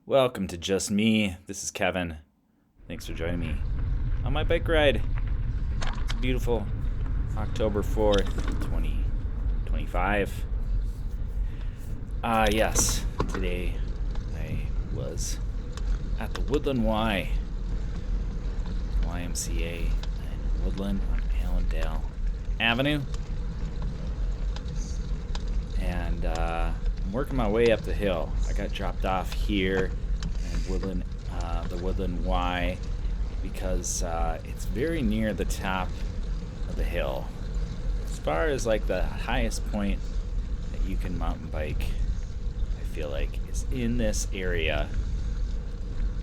Welcome to Just Me. This is Kevin. Thanks for joining me on my bike ride. It's a beautiful October 4th, 2025. Yes, today I was at the Woodland YMCA in Woodland on Allendale Avenue. And I'm working my way up the hill. I got dropped off here in Woodland, the Woodland Y, because it's very near the top of the hill. As far as like the highest point that you can mountain bike, I feel like is in this area.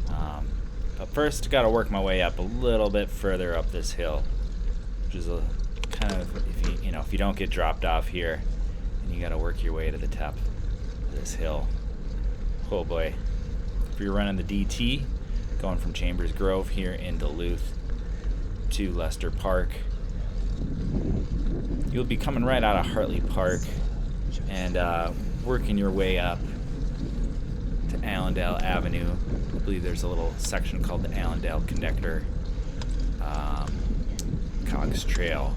But first, got to work my way up a little bit further up this hill, which is a kind of if you don't get dropped off here, and you got to work your way to the top of this hill. Oh boy! If you're running the DT, going from Chambers Grove here in Duluth to Lester Park, you'll be coming right out of Hartley Park and working your way up to Allendale Avenue. I believe there's a little section called the Allendale Connector Cogs Trail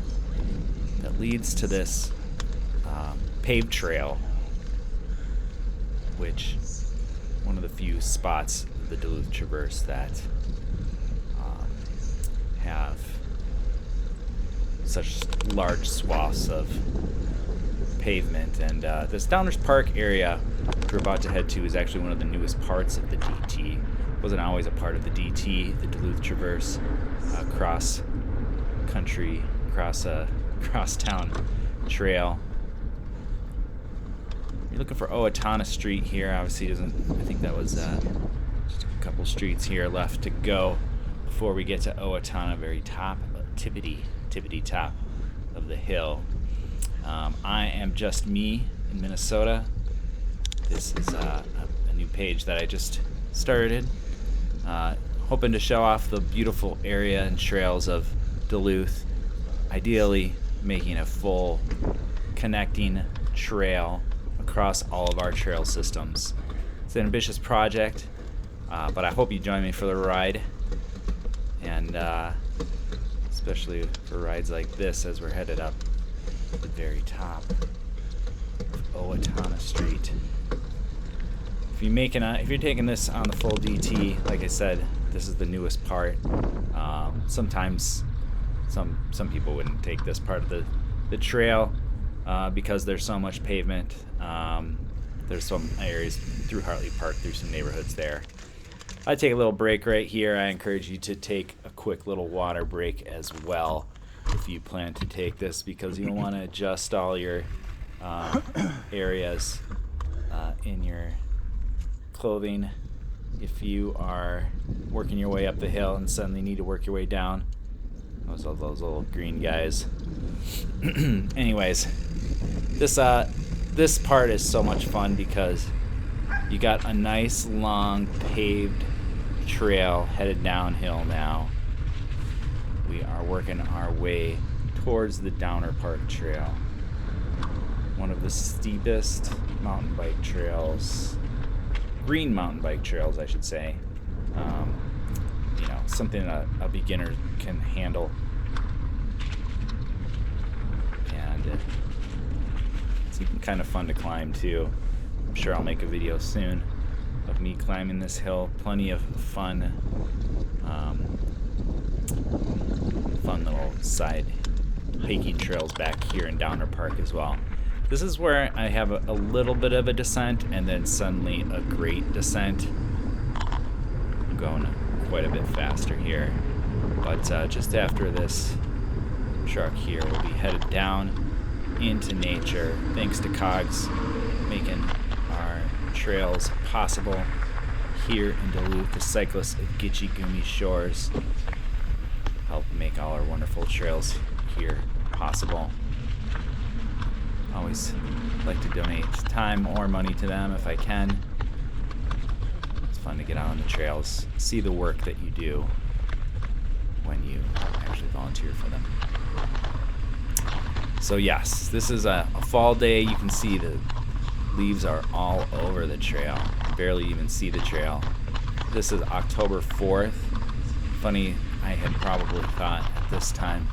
that leads to this paved trail, which one of the few spots of the Duluth Traverse that have such large swaths of pavement. And this Downers Park area we're about to head to is actually one of the newest parts of the DT. It wasn't always a part of the DT, the Duluth Traverse, cross country, cross town trail. You're looking for Owatonna Street here. Obviously, I think that was just a couple streets here left to go before we get to Owatonna, very top, tippity top of the hill. I am Just Me in Minnesota. This is a new page that I just started, hoping to show off the beautiful area and trails of Duluth, ideally making a full connecting trail across all of our trail systems. It's an ambitious project, but I hope you join me for the ride, and especially for rides like this as we're headed up to the very top of Owatonna Street. If you're taking this on the full DT, like I said, this is the newest part. Sometimes some people wouldn't take this part of the trail because there's so much pavement. There's some areas through Hartley Park, through some neighborhoods there. I take a little break right here. I encourage you to take a quick little water break as well if you plan to take this, because you'll want to adjust all your areas in your clothing if you are working your way up the hill and suddenly need to work your way down. Those little green guys. Anyways, this part is so much fun because you got a nice long paved trail headed downhill now. We are working our way towards the Downer Park Trail, one of the steepest mountain bike trails, green mountain bike trails, I should say. Something a beginner can handle. And it's even kind of fun to climb too. I'm sure I'll make a video soon of me climbing this hill. Plenty of fun little side hiking trails back here in Downer Park as well. This is where I have a little bit of a descent and then suddenly a great descent. I'm going quite a bit faster here, but just after this truck here, we'll be headed down into nature, thanks to Cogs making our trails possible here in Duluth. The cyclists of Gitche Gumee Shores help make all our wonderful trails here possible. Always like to donate time or money to them if I can. It's fun to get out on the trails, see the work that you do when you actually volunteer for them. So yes, this is a fall day. You can see the Leaves are all over the trail. Barely even see the trail. This is October 4th. Funny, I had probably thought at this time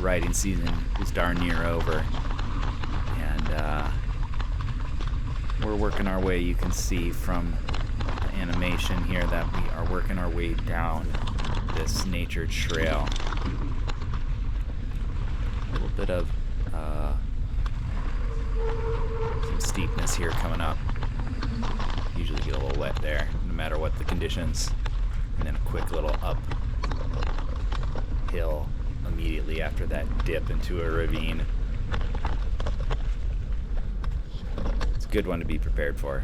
riding season was darn near over. And we're working our way, you can see from the animation here that we are working our way down this nature trail. A little bit of some steepness here coming up. Usually get a little wet there, no matter what the conditions. And then a quick little uphill immediately after that dip into a ravine. It's a good one to be prepared for.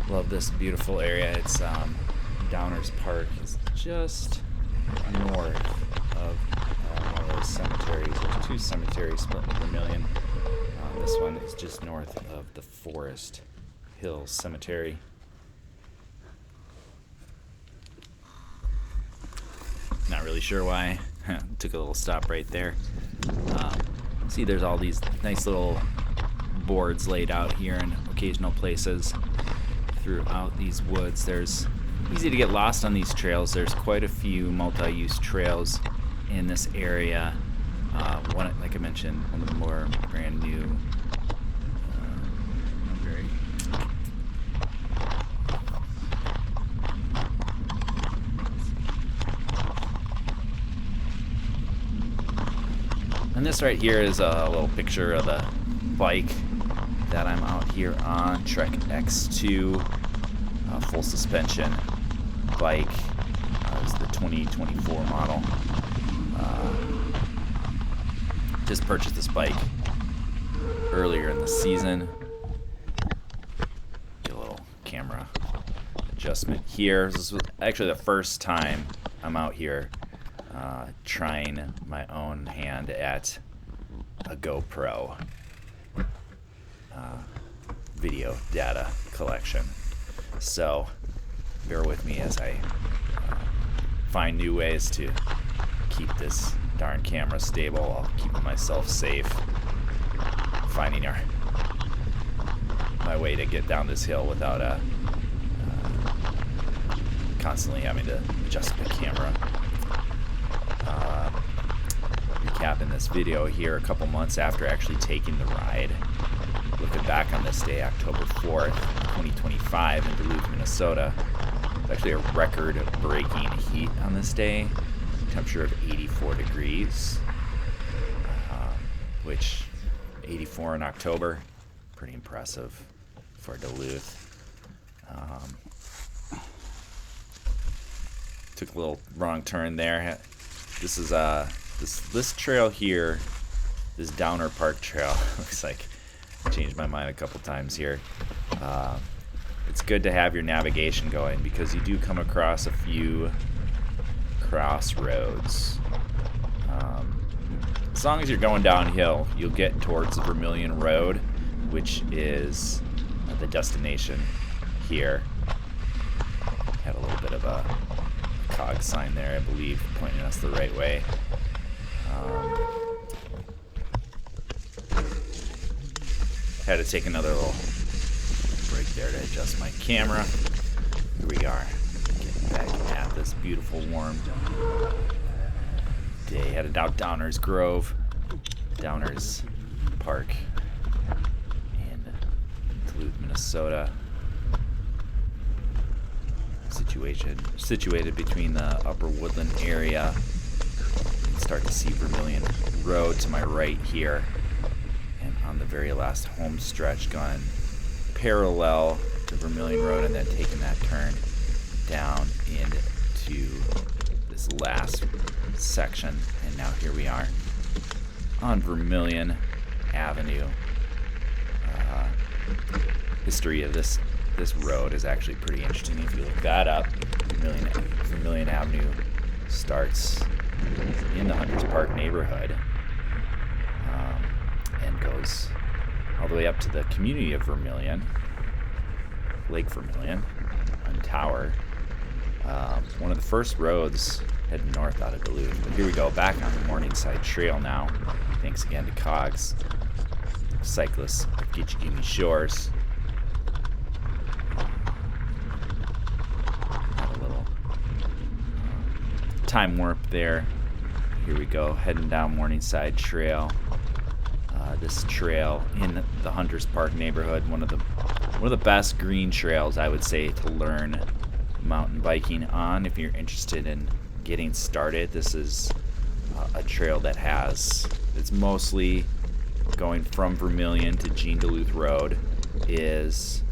Love this beautiful area. It's Downers Park is just north of one of those cemeteries. There's two cemeteries split in Vermilion. This one is just north of the Forest Hill Cemetery. Not really sure why. Took a little stop right there. See, there's all these nice little boards laid out here in occasional places throughout these woods. There's easy to get lost on these trails. There's quite a few multi-use trails in this area. One, like I mentioned, one of the more brand new, and this right here is a little picture of the bike that I'm out here on, Trek X2, full suspension bike. It's the 2024 model. Just purchased this bike earlier in the season. Get a little camera adjustment here. This was actually the first time I'm out here trying my own hand at a GoPro video data collection. So bear with me as I find new ways to keep this darn camera stable while keeping myself safe. Finding my way to get down this hill without constantly having to adjust the camera. Recapping this video here a couple months after actually taking the ride. Looking back on this day, October 4th, 2025 in Duluth, Minnesota. It's actually a record-breaking heat on this day. Temperature of 84 degrees, which 84 in October, pretty impressive for Duluth. Took a little wrong turn there. This is this trail here, this Downer Park Trail. Looks like I changed my mind a couple times here. It's good to have your navigation going because you do come across a few crossroads. As long as you're going downhill, you'll get towards the Vermilion Road, which is the destination here. Had a little bit of a cog sign there, I believe, pointing us the right way. Had to take another little break there to adjust my camera. Here we are, getting back at this beautiful warm day. Headed out Downers Grove, Downers Park in Duluth, Minnesota. Situated between the upper Woodland area. You can start to see Vermilion Road to my right here. And on the very last home stretch, going parallel to Vermilion Road and then taking that turn down into this last section. And now here we are on Vermilion Avenue. History of this road is actually pretty interesting. If you look that up, Vermilion Avenue starts in the Hunters Park neighborhood and goes all the way up to the community of Vermilion, Lake Vermilion, on Tower. one of the first roads heading north out of Duluth. But here we go, back on the Morningside Trail now. Thanks again to Cogs, cyclists of Gitchigimi Shores. Have a little time warp there. Here we go, heading down Morningside Trail. This trail in the Hunters Park neighborhood, one of the best green trails, I would say, to learn mountain biking on if you're interested in getting started. This is a trail that it's mostly going from Vermilion to Jean Duluth Road, is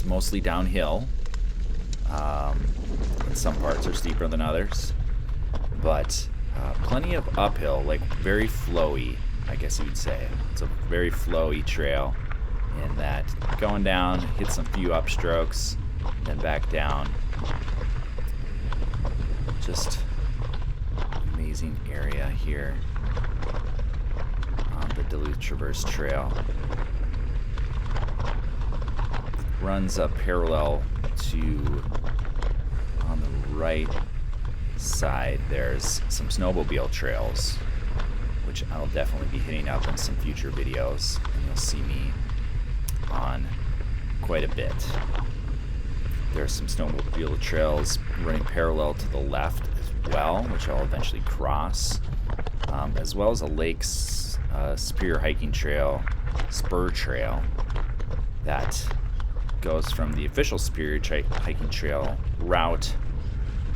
mostly downhill. And some parts are steeper than others, but plenty of uphill, like very flowy, I guess you would say. It's a very flowy trail in that going down, hit some few upstrokes, then back down. Just amazing area here on the Duluth Traverse Trail. Runs up parallel to, on the right side, there's some snowmobile trails, which I'll definitely be hitting up in some future videos, and you'll see me on quite a bit. There's some snowmobile trails running parallel to the left as well, which I'll eventually cross, as well as a Lakes Superior Hiking Trail, Spur Trail, that goes from the official Superior Hiking Trail route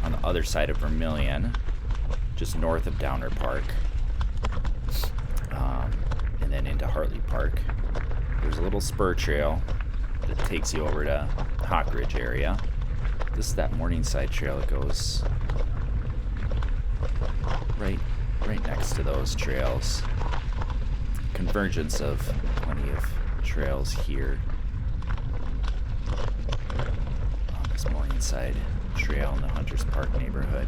on the other side of Vermilion, just north of Downer Park, and then into Hartley Park. There's a little spur trail that takes you over to Hawk Ridge area. This is that Morningside Trail that goes right next to those trails. Convergence of plenty of trails here on this Morningside Trail in the Hunters Park neighborhood.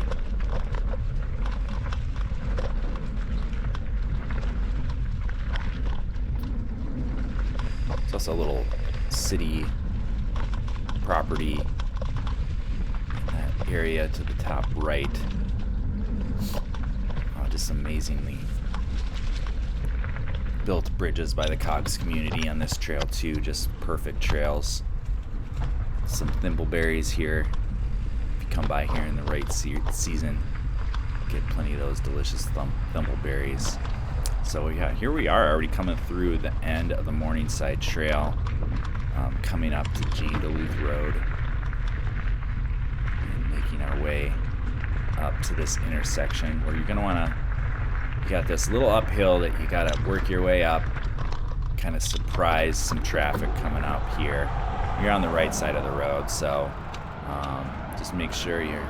It's also a little city property in that area to the top right. Just amazingly built bridges by the Cogs community on this trail too. Just perfect trails. Some thimbleberries here. If you come by here in the right season, get plenty of those delicious thimbleberries. So yeah, here we are, already coming through the end of the Morningside Trail, coming up to Jean Duluth Road, and making our way up to this intersection where you're gonna wanna, you got this little uphill that you gotta work your way up, kind of surprise some traffic coming up here. You're on the right side of the road, so just make sure you're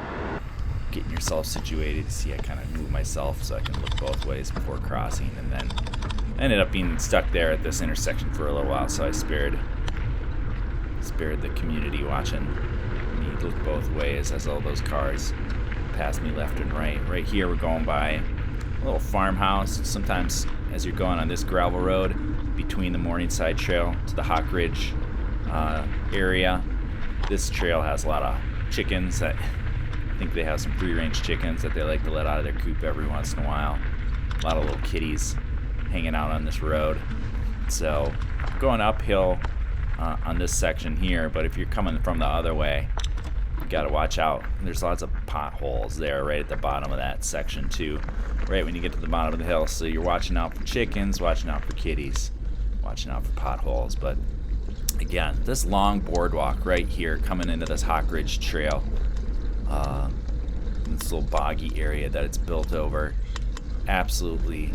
getting yourself situated. See, I kind of move myself so I can look both ways before crossing, and then I ended up being stuck there at this intersection for a little while, so I spared the community watching me look both ways as all those cars pass me left and right. Right here we're going by a little farmhouse. Sometimes as you're going on this gravel road between the Morningside Trail to the Hawk Ridge area, this trail has a lot of chickens. I think they have some free-range chickens that they like to let out of their coop every once in a while. A lot of little kitties hanging out on this road. So going uphill on this section here, but if you're coming from the other way, you gotta watch out. There's lots of potholes there right at the bottom of that section too, right when you get to the bottom of the hill. So you're watching out for chickens, watching out for kitties, watching out for potholes. But again, this long boardwalk right here coming into this Hawk Ridge Trail, this little boggy area that it's built over, absolutely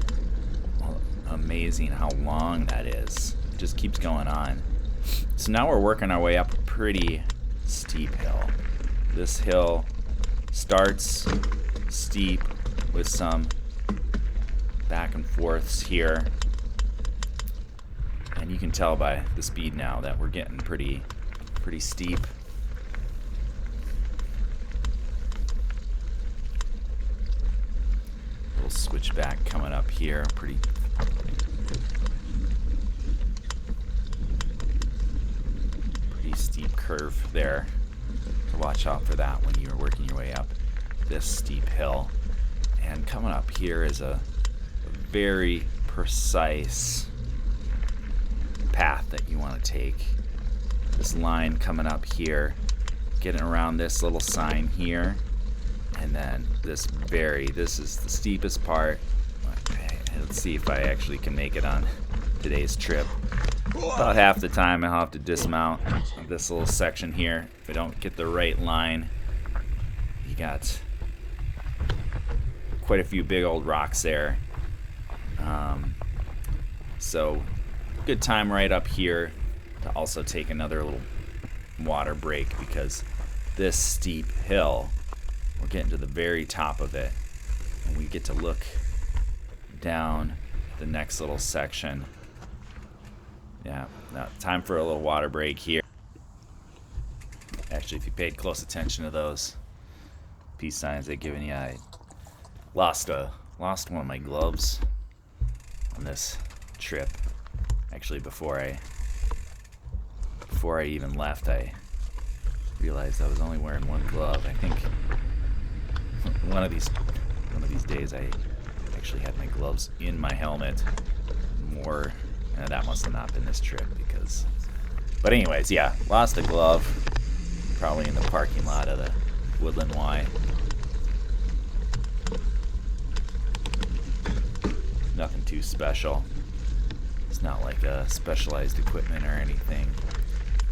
amazing how long that is. It just keeps going on. So now we're working our way up a pretty steep hill. This hill starts steep with some back and forths here, and you can tell by the speed now that we're getting pretty steep. Little switchback coming up here, pretty steep curve there. to watch out for that when you're working your way up this steep hill. And coming up here is a very precise path that you want to take. This line coming up here, getting around this little sign here, and then this is the steepest part. Let's see if I actually can make it on today's trip. About half the time I'll have to dismount this little section here if I don't get the right line. You got quite a few big old rocks there. So good time right up here to also take another little water break, because this steep hill, we're getting to the very top of it, and we get to look down the next little section. Yeah, now time for a little water break here. Actually, if you paid close attention to those peace signs they've given you, I lost one of my gloves on this trip. Actually, before I even left, I realized I was only wearing one glove. I think one of these days I actually had my gloves in my helmet. That must have not been this trip, because. But anyways, yeah, lost a glove, probably in the parking lot of the Woodland Y. Nothing too special. It's not like specialized equipment or anything.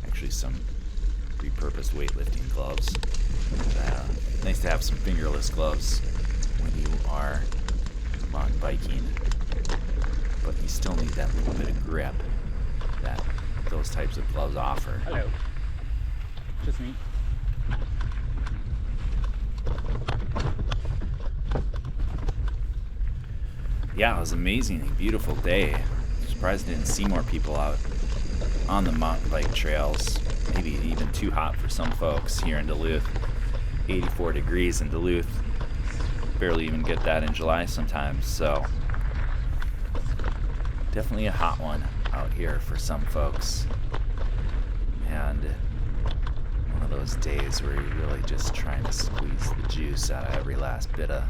Actually, some repurposed weightlifting gloves. Nice to have some fingerless gloves when you are mountain biking, but you still need that little bit of grip that those types of gloves offer. Hello. Just me. Yeah, it was an amazing, beautiful day. I'm surprised I didn't see more people out on the mountain bike trails. Maybe even too hot for some folks here in Duluth. 84 degrees in Duluth. Barely even get that in July sometimes, so definitely a hot one out here for some folks. And one of those days where you're really just trying to squeeze the juice out of every last bit of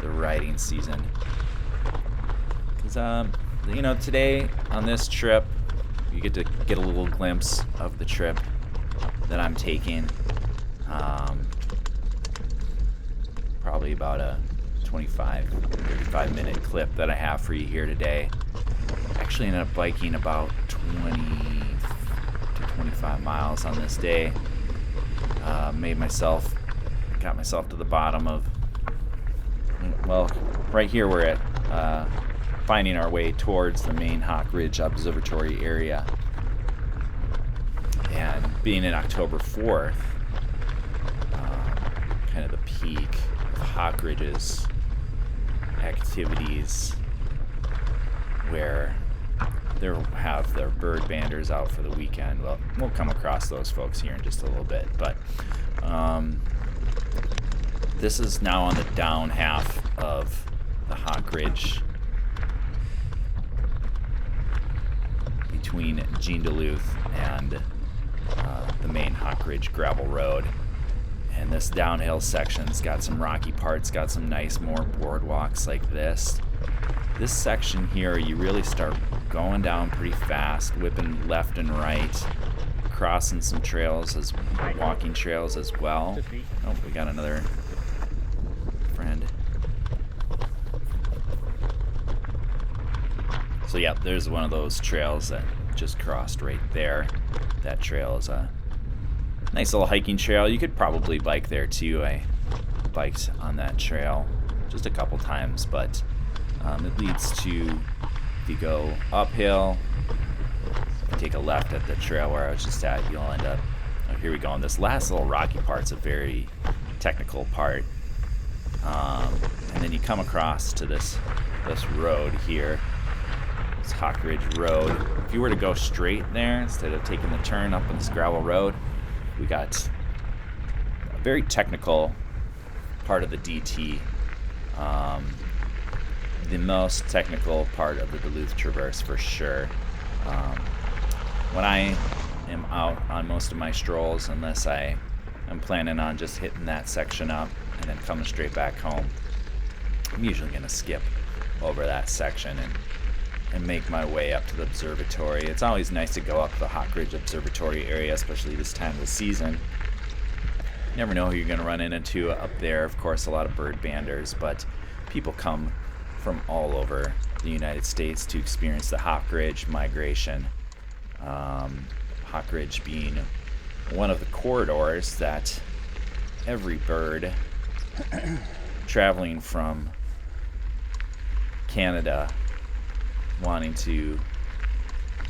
the riding season. Because, today on this trip, you get to get a little glimpse of the trip that I'm taking. Probably about a 35 minute clip that I have for you here today. Actually ended up biking about 20 to 25 miles on this day. Got myself to the bottom of, well, right here we're at finding our way towards the main Hawk Ridge Observatory area. And being in October 4th, kind of the peak of Hawk Ridge's activities, where they have their bird banders out for the weekend. Well, we'll come across those folks here in just a little bit, but this is now on the down half of the Hawk Ridge between Gene Duluth and the main Hawk Ridge gravel road. And this downhill section's got some rocky parts, got some nice more boardwalks like this. This section here, you really start going down pretty fast, whipping left and right, crossing some trails, as walking trails as well. Oh, we got another friend. So yeah, there's one of those trails that just crossed right there. That trail is a nice little hiking trail. You could probably bike there too. I biked on that trail just a couple times, but it leads to, if you go uphill, you take a left at the trail where I was just at, you'll end up, oh, here we go. And this last little rocky part's a very technical part. And then you come across to this road here, this Hawk Ridge Road. If you were to go straight there, instead of taking the turn up on this gravel road, we got a very technical part of the DT. The most technical part of the Duluth Traverse for sure. When I am out on most of my strolls, unless I I'm planning on just hitting that section up and then coming straight back home. I'm usually going to skip over that section and make my way up to the observatory. It's always nice to go up the Hawk Ridge Observatory area, especially this time of the season. You never know who you're going to run into up there. Of course, a lot of bird banders, but people come from all over the United States to experience the Hawk Ridge migration. Hawk Ridge being one of the corridors that every bird traveling from Canada wanting to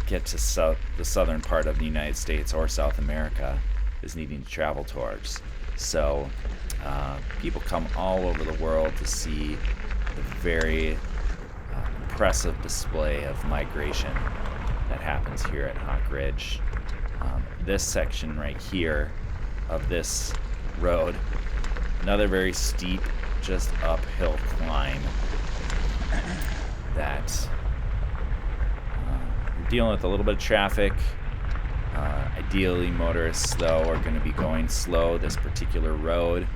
get to the southern part of the United States or South America is needing to travel towards. So people come all over the world to see the very impressive display of migration that happens here at Hawk Ridge. This section right here of this road, another very steep, just uphill climb that you're dealing with a little bit of traffic. Ideally, motorists, though, are going to be going slow. This particular road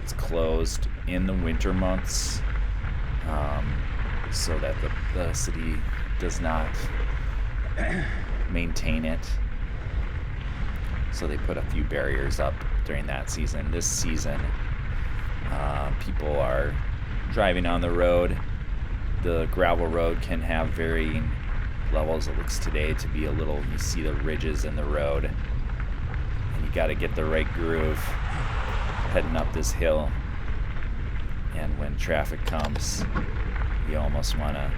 is closed in the winter months so that the city does not maintain it. So they put a few barriers up during that season. This season, people are driving on the road. The gravel road can have varying levels. It looks today to be a little, you see the ridges in the road. And you got to get the right groove heading up this hill. And when traffic comes, you almost want to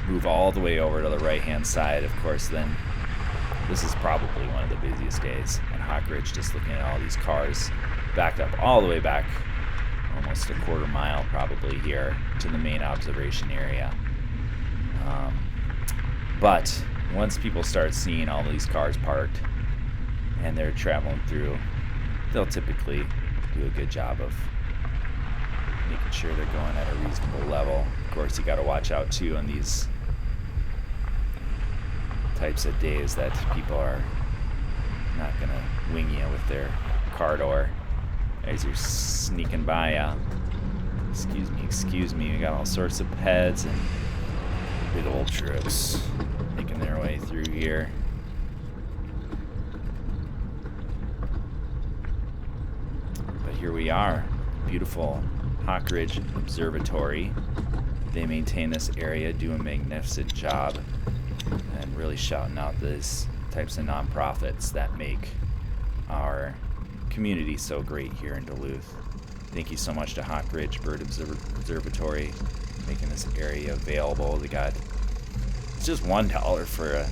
move all the way over to the right-hand side. Of course, then this is probably one of the busiest days at Hawk Ridge, just looking at all these cars backed up all the way back, almost a quarter mile probably here to the main observation area. But once people start seeing all these cars parked and they're traveling through, they'll typically do a good job of making sure they're going at a reasonable level. Of course, you got to watch out too on these types of days that people are not gonna wing you with their car door as you're sneaking by ya. Excuse me, we got all sorts of peds and big old trucks making their way through here. But here we are, beautiful Hawk Ridge Observatory. They maintain this area, do a magnificent job, and really shouting out these types of nonprofits that make our community so great here in Duluth. Thank you so much to Hawk Ridge Bird Observatory making this area available. It's just $1 for a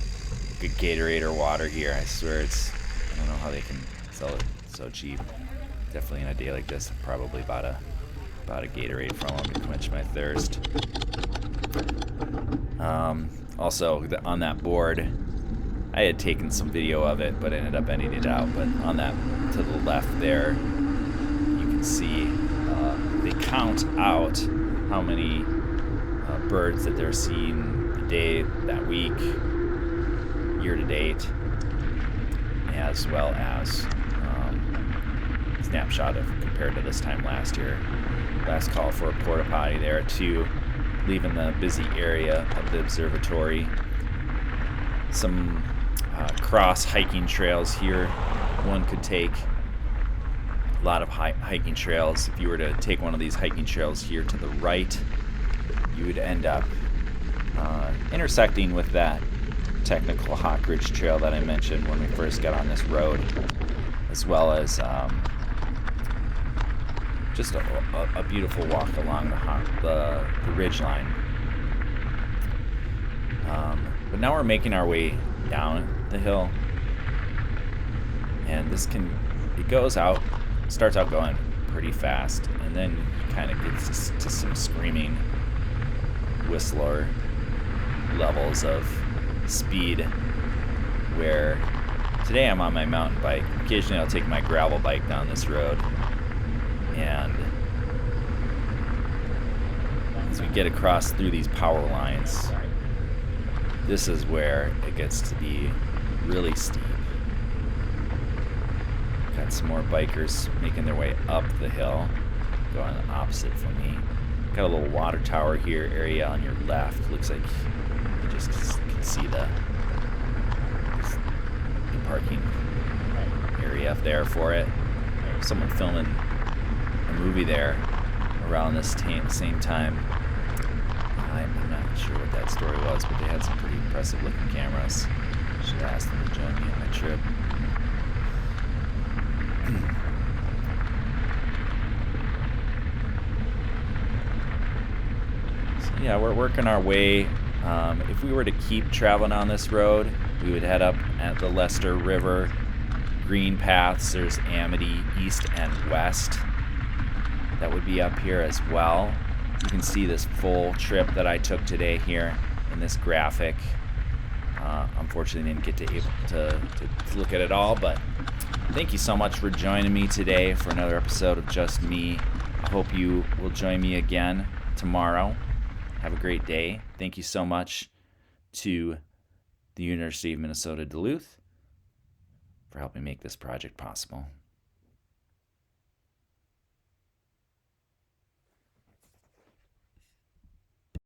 good Gatorade or water here. I swear I don't know how they can sell it so cheap. Definitely in a day like this, I probably bought a Gatorade from them to quench my thirst. Also, on that board, I had taken some video of it, but ended up editing it out. But on that, to the left there, you can see they count out how many birds that they're seeing the day, that week, year to date, as well as snapshot of compared to this time last year. Last call for a porta potty there too. Leaving the busy area of the observatory. Some cross hiking trails here one could take. A lot of hiking trails. If you were to take one of these hiking trails here to the right, you would end up intersecting with that technical Hawk Ridge Trail that I mentioned when we first got on this road, as well as just a beautiful walk along the ridge line. But now we're making our way down the hill, and starts out going pretty fast, and then kind of gets to some screaming whistler levels of speed, where today I'm on my mountain bike. Occasionally I'll take my gravel bike down this road, and as we get across through these power lines, this is where it gets to be really steep. Got some more bikers making their way up the hill, going opposite from me. Got a little water tower here area on your left. Looks like you just can see the parking area up there for it. Someone filming a movie there around this same time. I'm not sure what that story was, but they had some pretty impressive looking cameras. Should have asked them to join me on my trip. So yeah, we're working our way. If we were to keep traveling on this road, we would head up at the Leicester River. Green paths, there's Amity east and west. That would be up here as well. You can see this full trip that I took today here in this graphic. Unfortunately, didn't get to look at it all, but thank you so much for joining me today for another episode of Just Me. I hope you will join me again tomorrow. Have a great day. Thank you so much to the University of Minnesota Duluth for helping make this project possible.